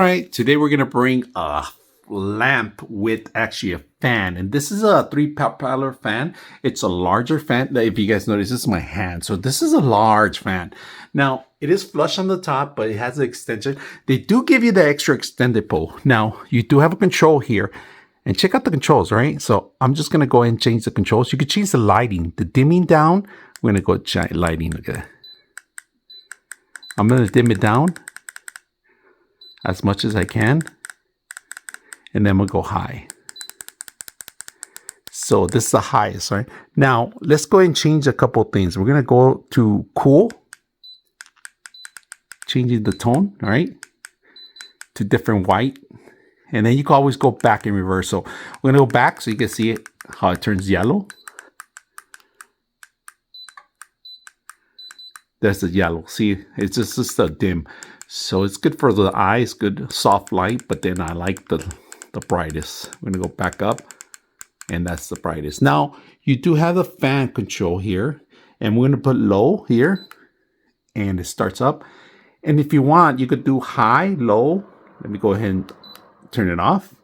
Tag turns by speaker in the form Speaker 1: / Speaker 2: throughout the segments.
Speaker 1: right, today we're gonna bring a lamp with actually a fan, and this is a 3 propeller fan. It's a larger fan. If you guys notice, this is my hand, so this is a large fan. Now it is flush on the top, but it has an extension. They do give you the extra extended pole. Now you do have a control here, and check out the controls. Right, so I'm just gonna go ahead and change the controls. You could change the lighting, the dimming down. We're gonna go lighting. Look at that. I'm gonna dim it down as much as I can, and then we'll go high. So this is the highest, right? Now let's go ahead and change a couple things. We're gonna go to cool, changing the tone, all right, to different white, and then you can always go back in reverse. So we're gonna go back so you can see it, how it turns yellow. That's the yellow. See, it's just a dim. So it's good for the eyes, good soft light, but then I like the brightest. We're gonna go back up, and that's the brightest. Now you do have the fan control here, and we're gonna put low here, and it starts up. And if you want, you could do high, low. Let me go ahead and turn it off.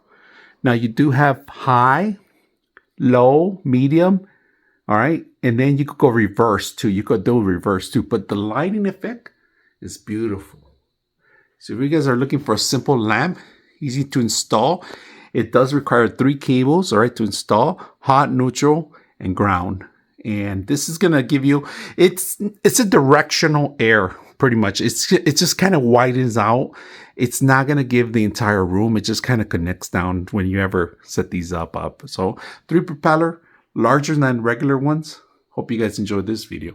Speaker 1: Now you do have high, low, medium. All right, and then you could go reverse too. You could do reverse too, but the lighting effect is beautiful. So if you guys are looking for a simple lamp, easy to install, it does require 3 cables, all right, to install: hot, neutral, and ground. And this is gonna give you, it's a directional air, pretty much. It just kind of widens out. It's not gonna give the entire room. It just kind of connects down when you ever set these up. So 3 propeller, larger than regular ones. Hope you guys enjoyed this video.